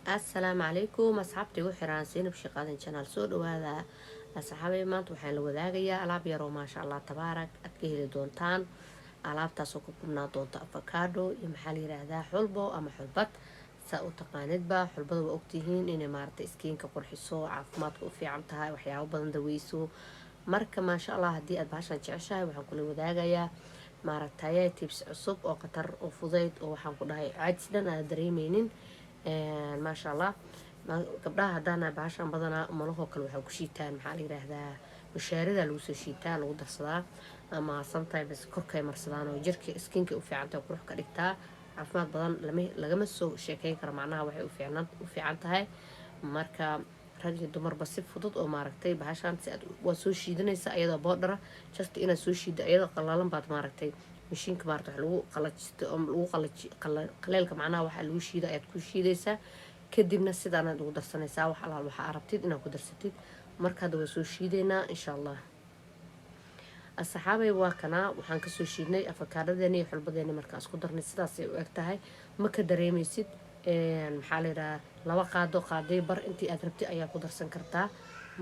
السلام عليكم أصحابتي وحران سينب شقادن channel soo dhawaada asxaabay maanta waxaan la wadaagayaa alaab yar oo maasha Allah tabaarak aad ka heli doontaan alaabtaas oo ku kubnaa doonta avocado iyo maxaa la yiraahdaa xulbo ama xulbad saa u taqaanidba xulbada waa ogtihiin inay maaragtay iskiinka qurxiso caafimaadka u fiican tahay waxyaabo badan daweyso marka maasha Allah haddii aad bahashan jeceshahay waxaan kula wadaagayaa maaragtay tips cusub oo qatar oo fudayd oo waxaan ku dhahay caajis dhan aad dareemeynin ما شاء الله قبلها هدانا بعشان بدنا ملوه كل واحد كشيتان محل هذا مشاردة لوس الشيتان لو درسلا أما sometimes بس كركي مرسلان وجرك سكينك وفي عنته وكروح كريكتا عفمات بدن لجمسو شيكين كرا معناها وحي وفي عنتها هاي مركا رجل دمر بس فضط أو ماركتي بعشان تسأل وسوشي دنا يسأيدا بقدرة just إنا سوشي دا أيدا قلالن بعد ماركتي مشينك مارت حلو قلالك معناها waxa lagu shiido ayaad ku shiidaysaa kadibna sidaan aad ugu darsanaysaa wax alaal waxa arabtid inaad ku darsatid marka hada waa soo shiideynaa insha Allah asxaabay waa kana waxaan ka soo shiidnay afakaadadeenii iyo xulbadeennii markaan isku darnay sidaas ay u eg tahay ma ka dareemaysid maxaa la yiraahdaa laba qaaday bar intii aad rabtid ayaa ku darsan kartaa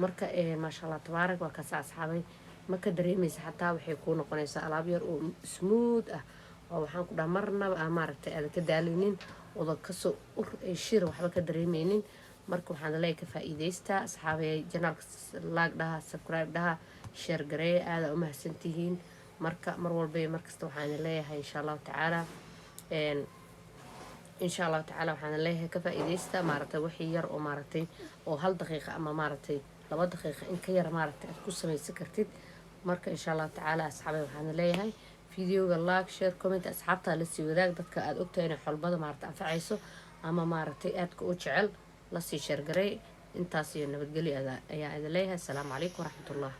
marka maasha Allah tabaarak waa ka asxaabay ما كدريميس حتى وحي يكونوا قنيسة ألابير وسموث وحان كده مرنا أمارت هذا كدالينين وذا كسو الشير وحبا كدريمينين مركو حان لايك فائديستا أصحابي جنال لايك ده سبسكرايب ده شير جري هذا سنتيهين مركا مرول بي مركز توحان لايها إن شاء الله تعالى إن شاء الله تعالى وحان لايها كفائديستا مارتي وحيير ومارتي وهل دقيقة أما مارتي لبا دقيقة إن كير مارتي أتكو سميسي كرتيد marka insha Allah taala asxaabay waxaan leeyahay fiidiyoga like share comment asxaabta la sii wadaag dadka aad ogtahay in xulbada maarta anfacayso ama maartay aadka u jecel la sii share garay intaas iyo nabadgelyo ayaa idin leeyahay assalaamu calaykum waraxmatullaah